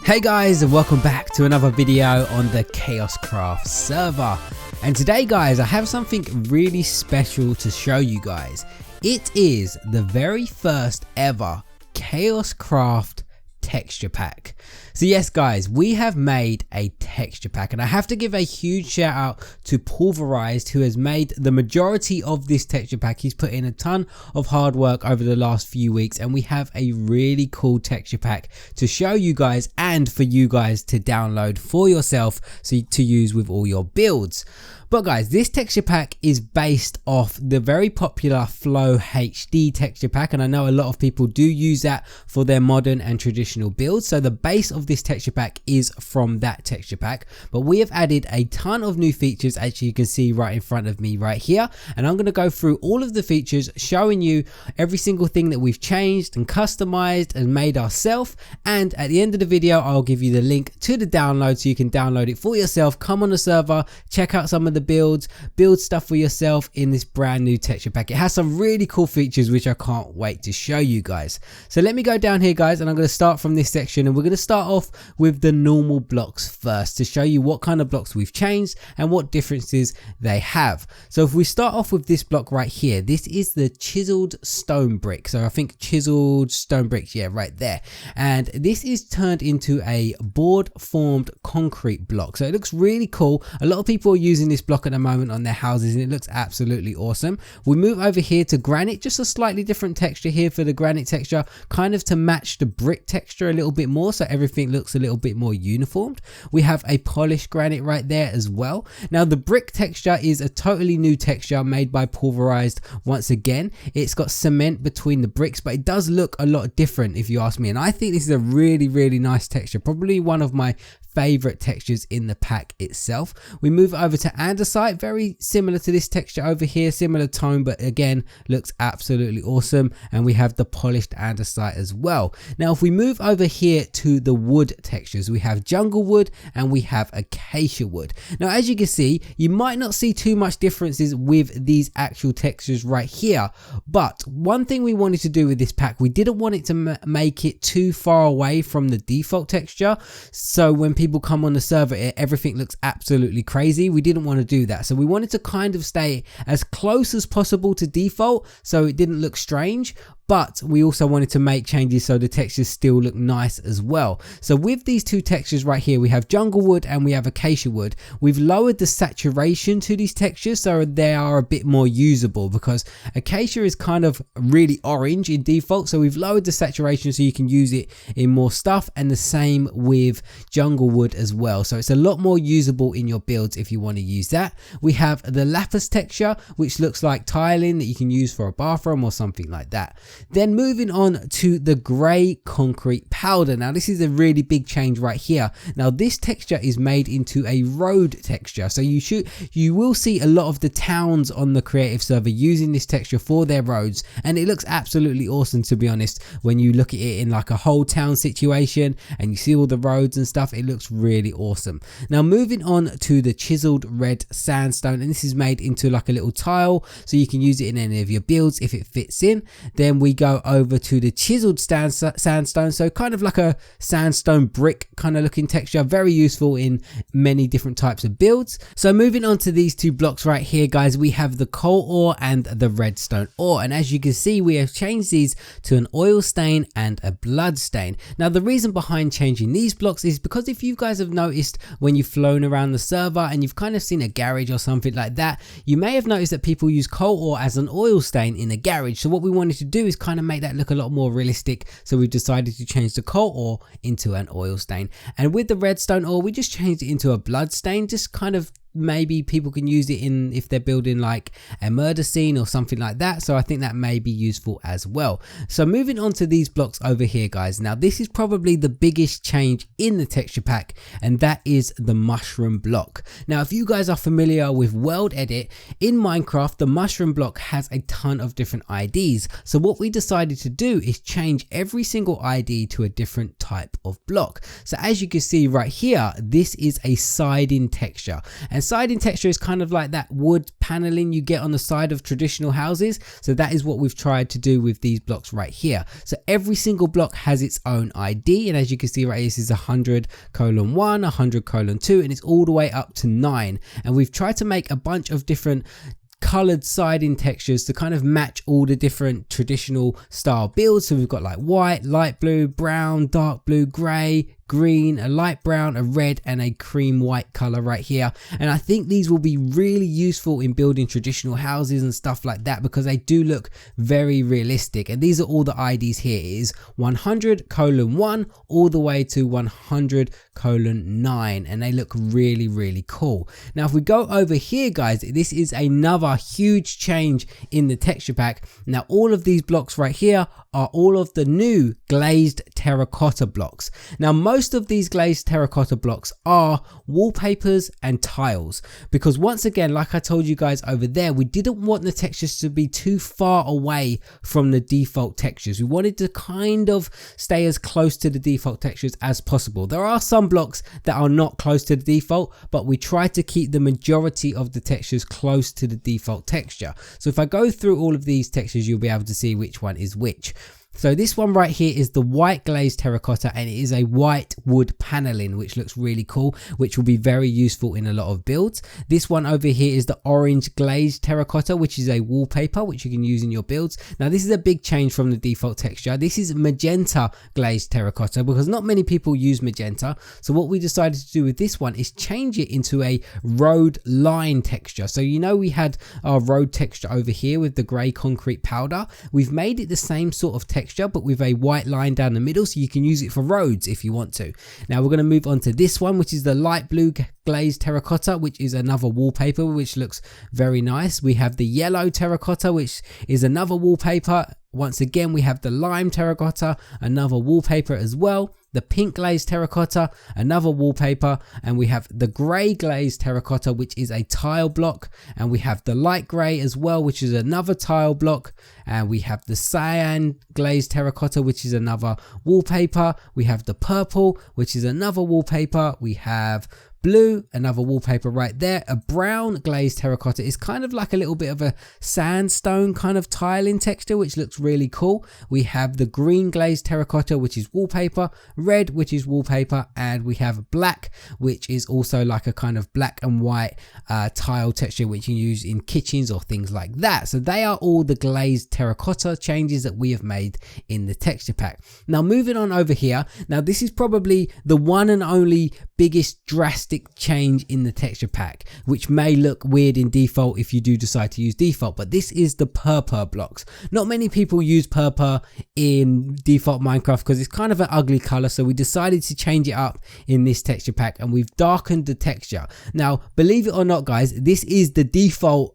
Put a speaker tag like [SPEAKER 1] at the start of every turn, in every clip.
[SPEAKER 1] Hey guys, and welcome back to another video on the Kaoshkraft server. And today guys, I have something really special to show you guys. It is the very first ever Kaoshkraft texture pack. So yes guys, we have made a texture pack, and I have to give a huge shout out to Paulverised, who has made the majority of this texture pack. He's put in a ton of hard work over the last few weeks, and we have a really cool texture pack to show you guys and for you guys to download for yourself so to use with all your builds. But guys, this texture pack is based off the very popular FlowHD texture pack, and I know a lot of people do use that for their modern and traditional builds. So the base of this texture pack is from that texture pack, but we have added a ton of new features, as you can see right in front of me right here, and I'm going to go through all of the features, showing you every single thing that we've changed and customized and made ourselves. And at the end of the video, I'll give you the link to the download so you can download it for yourself, come on the server, check out some of the build stuff for yourself in this brand new texture pack. It has some really cool features which I can't wait to show you guys. So let me go down here guys, and I'm going to start from this section, and we're going to start off with the normal blocks first to show you what kind of blocks we've changed and what differences they have. So if we start off with this block right here, this is the chiseled stone brick. So I think chiseled stone bricks, yeah, right there. And this is turned into a board formed concrete block. So it looks really cool. A lot of people are using this block at the moment on their houses, and it looks absolutely awesome. We move over here to granite, just a slightly different texture here for the granite texture, kind of to match the brick texture a little bit more, so everything looks a little bit more uniformed. We have a polished granite right there as well. Now the brick texture is a totally new texture made by Paulverised. Once again, it's got cement between the bricks, but it does look a lot different if you ask me, and I think this is a really nice texture, probably one of my favorite textures in the pack itself. We move over to andesite, very similar to this texture over here, similar tone, but again looks absolutely awesome. And we have the polished andesite as well. Now if we move over here to the wood textures, we have jungle wood and we have acacia wood. Now as you can see, you might not see too much differences with these actual textures right here, but one thing we wanted to do with this pack, we didn't want it to make it too far away from the default texture, so when people come on the server everything looks absolutely crazy. We didn't want to do that, so we wanted to kind of stay as close as possible to default so it didn't look strange, but we also wanted to make changes so the textures still look nice as well. So with these two textures right here, we have jungle wood and we have acacia wood. We've lowered the saturation to these textures so they are a bit more usable, because acacia is kind of really orange in default, so we've lowered the saturation so you can use it in more stuff, and the same with jungle wood as well, so it's a lot more usable in your builds if you want to use that. We have the lapis texture, which looks like tiling that you can use for a bathroom or something like that. Then moving on to the grey concrete powder. Now this is a really big change right here. Now this texture is made into a road texture, so you will see a lot of the towns on the creative server using this texture for their roads, and it looks absolutely awesome, to be honest. When you look at it in like a whole town situation and you see all the roads and stuff, it looks really awesome. Now moving on to the chiseled red sandstone, and this is made into like a little tile so you can use it in any of your builds if it fits in. Then we go over to the chiseled sandstone, so kind of like a sandstone brick kind of looking texture, very useful in many different types of builds. So moving on to these two blocks right here guys, we have the coal ore and the redstone ore, and as you can see we have changed these to an oil stain and a blood stain. Now the reason behind changing these blocks is because if you guys have noticed when you've flown around the server and you've kind of seen a garage or something like that, you may have noticed that people use coal ore as an oil stain in a garage. So what we wanted to do is kind of make that look a lot more realistic, so we've decided to change the coal ore into an oil stain. And with the redstone ore, we just changed it into a blood stain, just kind of maybe people can use it in if they're building like a murder scene or something like that, so I think that may be useful as well. So moving on to these blocks over here guys, now this is probably the biggest change in the texture pack, and that is the mushroom block. Now if you guys are familiar with world edit in Minecraft, the mushroom block has a ton of different IDs, so what we decided to do is change every single ID to a different type of block. So as you can see right here, this is a siding texture, and siding texture is kind of like that wood paneling you get on the side of traditional houses. So that is what we've tried to do with these blocks right here. So every single block has its own ID, and as you can see right here, this is 100:1, 100:2, and it's all the way up to 9. And we've tried to make a bunch of different colored siding textures to kind of match all the different traditional style builds. So we've got like white, light blue, brown, dark blue, gray, green, a light brown, a red, and a cream white color right here. And I think these will be really useful in building traditional houses and stuff like that, because they do look very realistic. And these are all the IDs here. It is 100:1 all the way to 100:9, and they look really cool. Now if we go over here, guys, this is another huge change in the texture pack. Now all of these blocks right here are all of the new glazed terracotta blocks. Now most of these glazed terracotta blocks are wallpapers and tiles, because once again, like I told you guys over there, we didn't want the textures to be too far away from the default textures. We wanted to kind of stay as close to the default textures as possible. There are some blocks that are not close to the default, but we try to keep the majority of the textures close to the default texture. So if I go through all of these textures, you'll be able to see which one is which. So this one right here is the white glazed terracotta, and it is a white wood paneling, which looks really cool, which will be very useful in a lot of builds. This one over here is the orange glazed terracotta, which is a wallpaper which you can use in your builds. Now this is a big change from the default texture. This is magenta glazed terracotta, because not many people use magenta. So what we decided to do with this one is change it into a road line texture. So you know we had our road texture over here with the grey concrete powder. We've made it the same sort of texture, but with a white line down the middle, so you can use it for roads if you want to. Now we're going to move on to this one, which is the light blue glazed terracotta, which is another wallpaper which looks very nice. We have the yellow terracotta, which is another wallpaper. Once again, we have the lime terracotta, another wallpaper as well. The pink glazed terracotta, another wallpaper, and we have the grey glazed terracotta, which is a tile block, and we have the light grey as well, which is another tile block, and we have the cyan glazed terracotta, which is another wallpaper. We have the purple, which is another wallpaper. We have blue, another wallpaper right there. A brown glazed terracotta is kind of like a little bit of a sandstone kind of tiling texture, which looks really cool. We have the green glazed terracotta, which is wallpaper, red, which is wallpaper, and we have black, which is also like a kind of black and white tile texture, which you use in kitchens or things like that. So they are all the glazed terracotta changes that we have made in the texture pack. Now moving on over here, now this is probably the one and only biggest drastic change in the texture pack, which may look weird in default if you do decide to use default, but this is the purple blocks. Not many people use purple in default Minecraft because it's kind of an ugly color, so we decided to change it up in this texture pack, and we've darkened the texture. Now believe it or not, guys, this is the default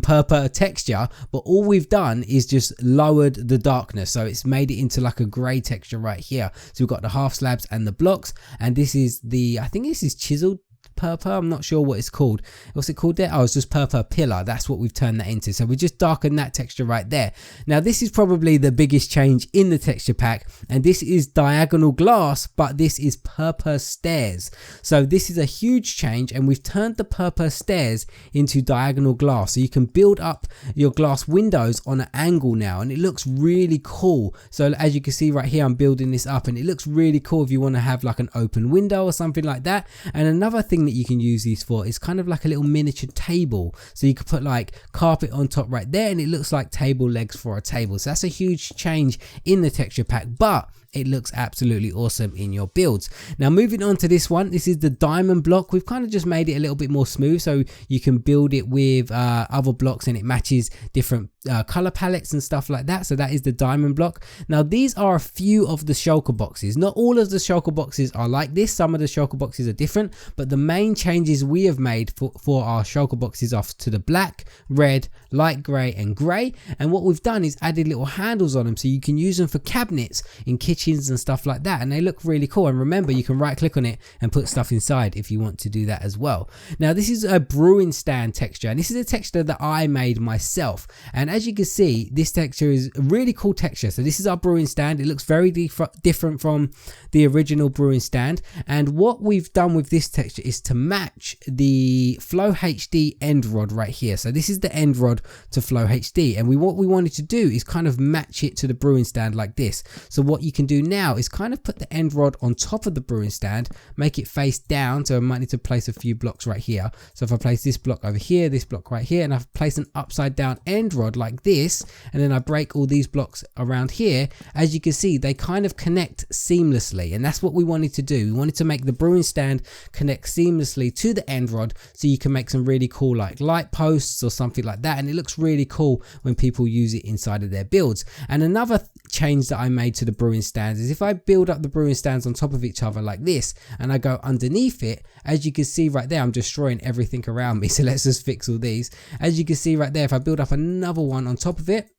[SPEAKER 1] purple texture, but all we've done is just lowered the darkness, so it's made it into like a grey texture right here. So we've got the half slabs and the blocks, and this is the, I think this is chiseled purple. I'm not sure what it's called. What's it called there? Oh, it's just purple pillar. That's what we've turned that into. So we just darkened that texture right there. Now this is probably the biggest change in the texture pack, and this is diagonal glass, but this is purple stairs. So this is a huge change, and we've turned the purple stairs into diagonal glass, so you can build up your glass windows on an angle now, and it looks really cool. So as you can see right here, I'm building this up, and it looks really cool if you want to have like an open window or something like that. And another thing that you can use these for is kind of like a little miniature table, so you could put like carpet on top right there, and it looks like table legs for a table. So that's a huge change in the texture pack, but it looks absolutely awesome in your builds. Now moving on to this one, this is the diamond block. We've kind of just made it a little bit more smooth, so you can build it with other blocks, and it matches different color palettes and stuff like that. So that is the diamond block. Now these are a few of the shulker boxes. Not all of the shulker boxes are like this. Some of the shulker boxes are different, but the main changes we have made for our shulker boxes are to the black, red, light grey and grey. And what we've done is added little handles on them, so you can use them for cabinets in kitchens and stuff like that, and they look really cool. And remember, you can right click on it and put stuff inside if you want to do that as well. Now this is a brewing stand texture, and this is a texture that I made myself, and as you can see, this texture is a really cool texture. So this is our brewing stand. It looks very different from the original brewing stand. And what we've done with this texture is to match the FlowHD end rod right here. So this is the end rod to FlowHD, and what we wanted to do is kind of match it to the brewing stand like this. So what you can do now is kind of put the end rod on top of the brewing stand, make it face down. So I might need to place a few blocks right here. So if I place this block over here, this block right here, and I've placed an upside down end rod like this, and then I break all these blocks around here, as you can see, they kind of connect seamlessly. And that's what we wanted to do. We wanted to make the brewing stand connect seamlessly to the end rod, so you can make some really cool like light posts or something like that, and it looks really cool when people use it inside of their builds. And another change that I made to the brewing stands is if I build up the brewing stands on top of each other like this and I go underneath it, as you can see right there, I'm destroying everything around me. So let's just fix all these. As you can see right there, if I build up another one on top of it,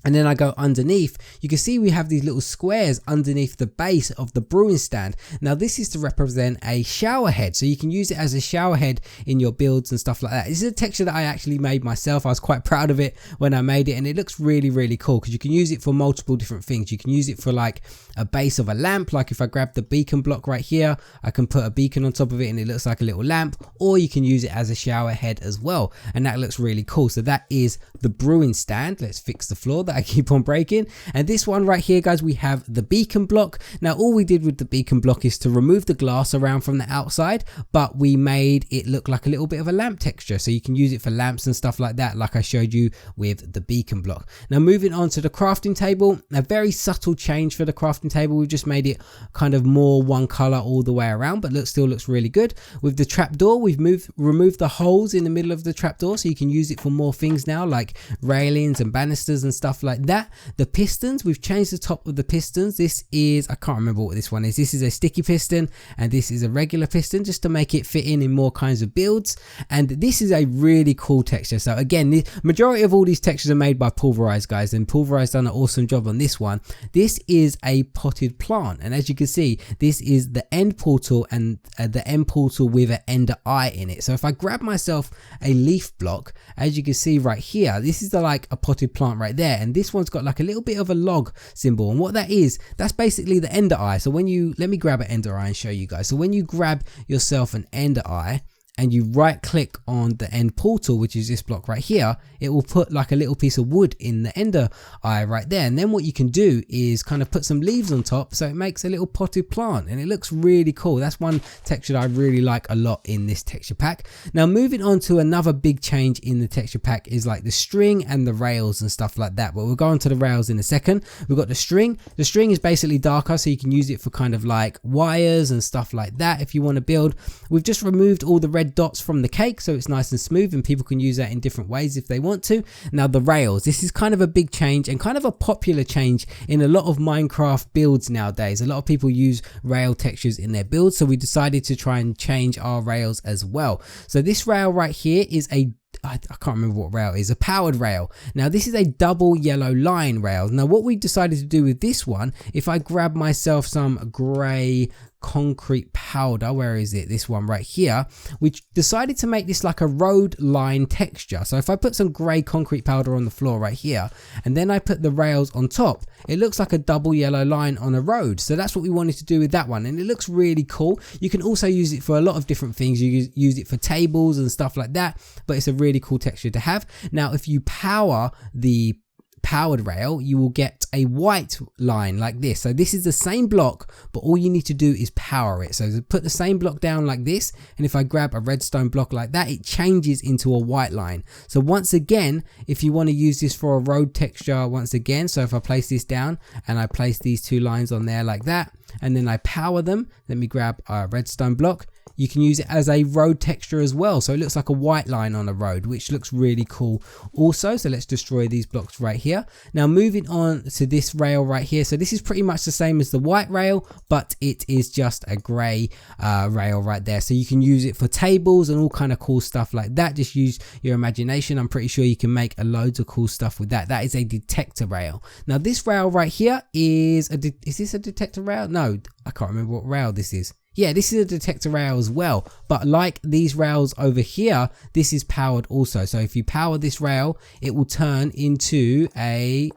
[SPEAKER 1] and then I go underneath, you can see we have these little squares underneath the base of the brewing stand. Now this is to represent a shower head, so you can use it as a shower head in your builds and stuff like that. This is a texture that I actually made myself. I was quite proud of it when I made it, and it looks really, really cool because you can use it for multiple different things. You can use it for like a base of a lamp, like if I grab the beacon block right here, I can put a beacon on top of it and it looks like a little lamp, or you can use it as a shower head as well, and that looks really cool. So that is the brewing stand. Let's fix the floor that I keep on breaking. And this one right here, guys, we have the beacon block. Now all we did with the beacon block is to remove the glass around from the outside, but we made it look like a little bit of a lamp texture, so you can use it for lamps and stuff like that, like I showed you with the beacon block. Now moving on to the crafting table, a very subtle change for the crafting table. We've just made it kind of more one color all the way around, but still looks really good. With the trapdoor, we've removed the holes in the middle of the trapdoor, so you can use it for more things now, like railings and banisters and stuff like that. The pistons, we've changed the top of the pistons. This is, I can't remember what this one is. This is a sticky piston and this is a regular piston, just to make it fit in more kinds of builds. And this is a really cool texture. So again, the majority of all these textures are made by Paulverised, guys, and Paulverised done an awesome job on this one. This is a potted plant, and as you can see, this is the end portal, and the end portal with an ender eye in it. So if I grab myself a leaf block, as you can see right here, this is like a potted plant right there, and this one's got like a little bit of a log symbol, and what that is, that's basically the ender eye. So when you, let me grab an ender eye and show you guys. So when you grab yourself an ender eye and you right click on the end portal, which is this block right here, it will put like a little piece of wood in the ender eye right there. And then what you can do is kind of put some leaves on top, so it makes a little potted plant, and it looks really cool. That's one texture that I really like a lot in this texture pack. Now moving on to another big change in the texture pack is like the string and the rails and stuff like that, but we'll go on to the rails in a second. We've got the string. The string is basically darker, so you can use it for kind of like wires and stuff like that if you want to build. We've just removed all the red dots from the cake, so it's nice and smooth, and people can use that in different ways if they want to. Now the rails, this is kind of a big change and kind of a popular change in a lot of Minecraft builds nowadays. A lot of people use rail textures in their builds, so we decided to try and change our rails as well. So this rail right here is I can't remember what rail it is, a powered rail. Now this is a double yellow line rail. Now what we decided to do with this one, if I grab myself some grey concrete powder, where is it, this one right here, which decided to make this like a road line texture. So if I put some grey concrete powder on the floor right here, and then I put the rails on top, it looks like a double yellow line on a road. So that's what we wanted to do with that one, and it looks really cool. You can also use it for a lot of different things. You use it for tables and stuff like that, but it's a really cool texture to have. Now if you power the powered rail, you will get a white line like this. So this is the same block, but all you need to do is power it. So put the same block down like this, and if I grab a redstone block like that, it changes into a white line. So once again, if you want to use this for a road texture, once again, so if I place this down and I place these two lines on there like that, and then I power them, let me grab a redstone block, you can use it as a road texture as well. So it looks like a white line on a road, which looks really cool also. So let's destroy these blocks right here. Now moving on to this rail right here. So this is pretty much the same as the white rail, but it is just a grey rail right there. So you can use it for tables and all kind of cool stuff like that. Just use your imagination. I'm pretty sure you can make loads of cool stuff with that. That is a detector rail. Now this rail right here is this a detector rail? No, I can't remember what rail this is. Yeah, this is a detector rail as well, but like these rails over here, this is powered also. So if you power this rail, it will turn into a,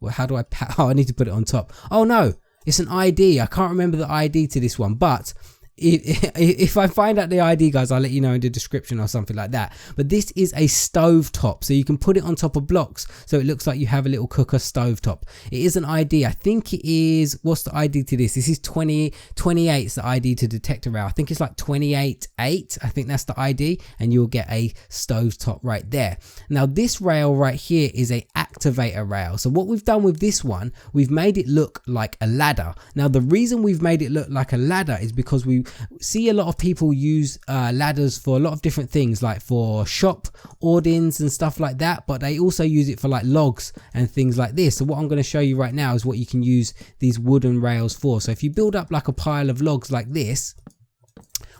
[SPEAKER 1] well, how do I oh, I need to put it on top. Oh no, it's an ID. I can't remember the ID to this one, but if I find out the ID, guys, I'll let you know in the description or something like that. But this is a stove top, so you can put it on top of blocks so it looks like you have a little cooker stove top. It is an ID. I think it is, what's the ID to this? This is 28 is the ID to detector rail. I think it's like 28.8. I think that's the ID, and you'll get a stove top right there. Now this rail right here is a activator rail. So what we've done with this one, we've made it look like a ladder. Now the reason we've made it look like a ladder is because we see a lot of people use ladders for a lot of different things, like for shop audins and stuff like that, but they also use it for like logs and things like this. So what I'm going to show you right now is what you can use these wooden rails for. So if you build up like a pile of logs like this,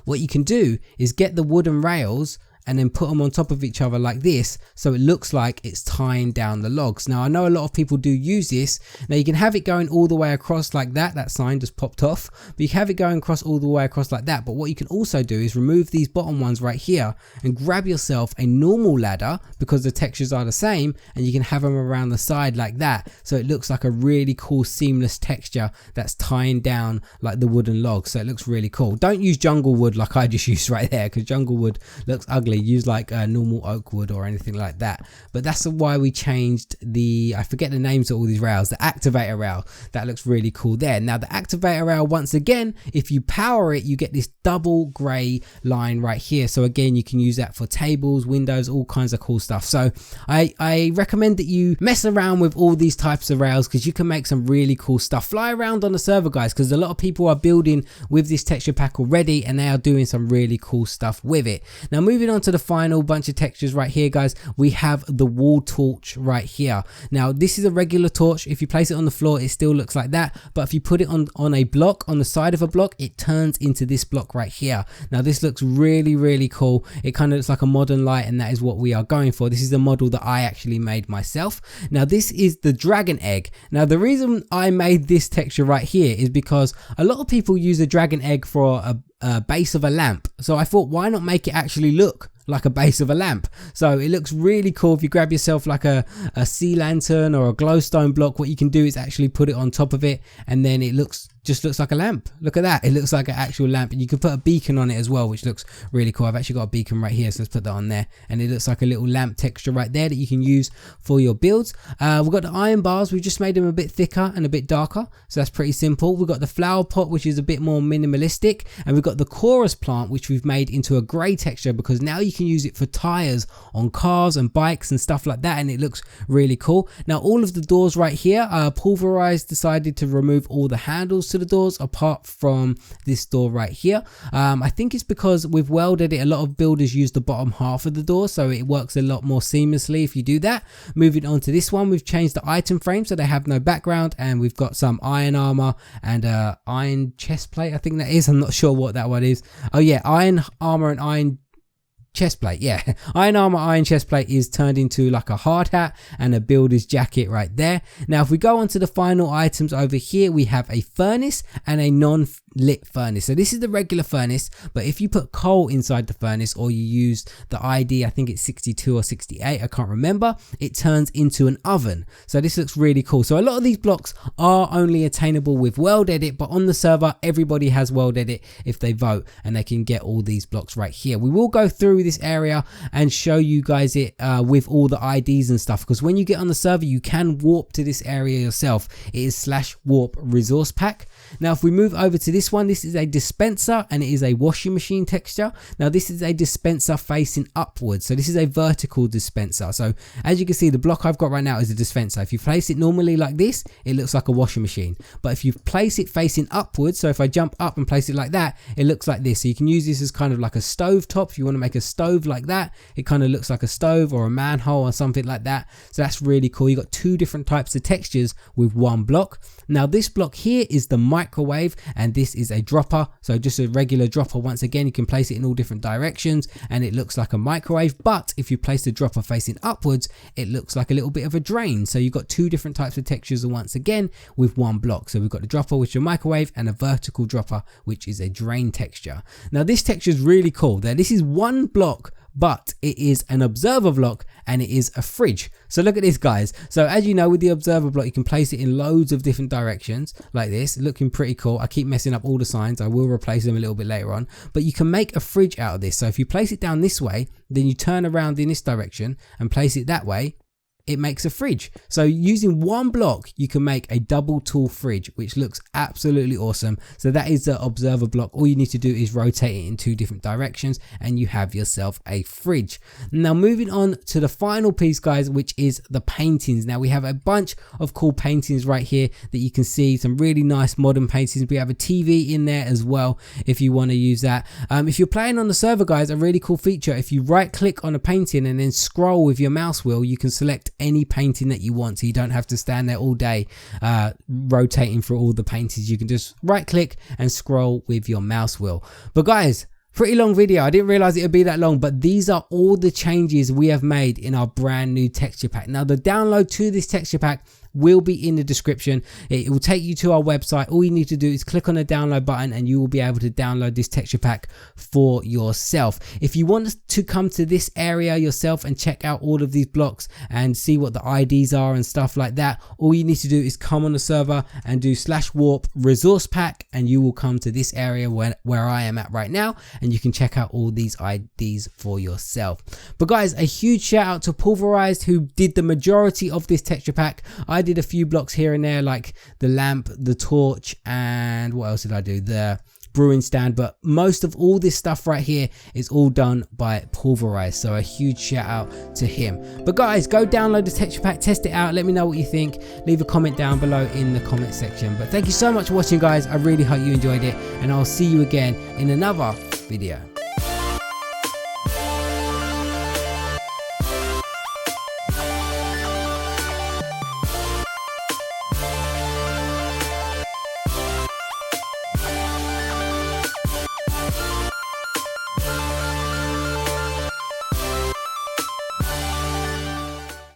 [SPEAKER 1] what you can do is get the wooden rails and then put them on top of each other like this, so it looks like it's tying down the logs. Now I know a lot of people do use this. Now you can have it going all the way across like that. That sign just popped off, but you can have it going across all the way across like that. But what you can also do is remove these bottom ones right here and grab yourself a normal ladder, because the textures are the same, and you can have them around the side like that, so it looks like a really cool seamless texture that's tying down like the wooden logs. So it looks really cool. Don't use jungle wood like I just used right there, because jungle wood looks ugly. Use like normal oak wood or anything like that. But that's why we changed the, I forget the names of all these rails, the activator rail. That looks really cool there. Now the activator rail, once again, if you power it, you get this double grey line right here. So again, you can use that for tables, windows, all kinds of cool stuff. So I recommend that you mess around with all these types of rails, because you can make some really cool stuff. Fly around on the server, guys, because a lot of people are building with this texture pack already, and they are doing some really cool stuff with it. Now moving on to the final bunch of textures right here, guys, we have the wall torch right here. Now this is a regular torch. If you place it on the floor, it still looks like that, but if you put it on a block, on the side of a block, it turns into this block right here. Now this looks really cool. It kind of looks like a modern light, and that is what we are going for. This is the model that I actually made myself. Now this is the dragon egg. Now the reason I made this texture right here is because a lot of people use a dragon egg for a base of a lamp. So I thought, why not make it actually look like a base of a lamp? So it looks really cool. If you grab yourself like a sea lantern or a glowstone block, what you can do is actually put it on top of it, and then it just looks like a lamp. Look at that, it looks like an actual lamp. And you can put a beacon on it as well, which looks really cool. I've actually got a beacon right here, so let's put that on there, and it looks like a little lamp texture right there that you can use for your builds. We've got the iron bars. We've just made them a bit thicker and a bit darker, so that's pretty simple. We've got the flower pot, which is a bit more minimalistic, and we've got the chorus plant, which we've made into a grey texture, because now you can use it for tires on cars and bikes and stuff like that, and it looks really cool. Now all of the doors right here, Paulverised decided to remove all the handles to the doors apart from this door right here. I think it's because with welded it, a lot of builders use the bottom half of the door, so it works a lot more seamlessly if you do that. Moving on to this one, we've changed the item frame so they have no background, and we've got some iron armor and iron chest plate, I think that is. I'm not sure what that one is. Oh yeah, iron armor and iron chest plate. Yeah, iron armor, iron chest plate is turned into like a hard hat and a builder's jacket right there. Now if we go on to the final items over here, we have a furnace and a non-lit furnace. So this is the regular furnace, but if you put coal inside the furnace, or you use the ID, I think it's 62 or 68, I can't remember, it turns into an oven. So this looks really cool. So a lot of these blocks are only attainable with world edit, but on the server everybody has world edit if they vote, and they can get all these blocks right here. We will go through this area and show you guys it with all the IDs and stuff, because when you get on the server you can warp to this area yourself. It is /warp resource pack. Now if we move over to this one, this is a dispenser and it is a washing machine texture. Now this is a dispenser facing upwards, so this is a vertical dispenser. So as you can see, the block I've got right now is a dispenser. If you place it normally like this, it looks like a washing machine, but if you place it facing upwards, so if I jump up and place it like that, it looks like this. So you can use this as kind of like a stove top if you want to make a stove like that. It kind of looks like a stove or a manhole or something like that. So that's really cool. You got two different types of textures with one block. Now this block here is the microwave, and this is a dropper. So just a regular dropper. Once again, you can place it in all different directions and it looks like a microwave, but if you place the dropper facing upwards, it looks like a little bit of a drain. So you've got two different types of textures once again with one block. So we've got the dropper, which is a microwave, and a vertical dropper, which is a drain texture. Now this texture is really cool. Now this is one block, but it is an observer block and it is a fridge. So look at this, guys. So as you know, with the observer block, you can place it in loads of different directions like this, looking pretty cool. I keep messing up all the signs. I will replace them a little bit later on, but you can make a fridge out of this. So if you place it down this way, then you turn around in this direction and place it that way, it makes a fridge. So using one block, you can make a double tool fridge, which looks absolutely awesome. So that is the observer block. All you need to do is rotate it in two different directions and you have yourself a fridge. Now moving on to the final piece, guys, which is the paintings. Now we have a bunch of cool paintings right here that you can see, some really nice modern paintings. We have a TV in there as well if you want to use that. If you're playing on the server, guys, a really cool feature, if you right click on a painting and then scroll with your mouse wheel, you can select any painting that you want, so you don't have to stand there all day rotating through all the paintings. You can just right click and scroll with your mouse wheel. But guys, pretty long video. I didn't realize it would be that long, but these are all the changes we have made in our brand new texture pack. Now the download to this texture pack will be in the description. It will take you to our website. All you need to do is click on the download button and you will be able to download this texture pack for yourself. If you want to come to this area yourself and check out all of these blocks and see what the IDs are and stuff like that, all you need to do is come on the server and do /warp resource pack, and you will come to this area where I am at right now, and you can check out all these IDs for yourself. But guys, a huge shout out to Paulverised, who did the majority of this texture pack. I did a few blocks here and there, like the lamp, the torch, and what else did I do? The brewing stand, but most of all this stuff right here is all done by Paulverised, so a huge shout out to him. But guys, go download the texture pack, test it out, let me know what you think, leave a comment down below in the comment section. But thank you so much for watching, guys. I really hope you enjoyed it, and I'll see you again in another video.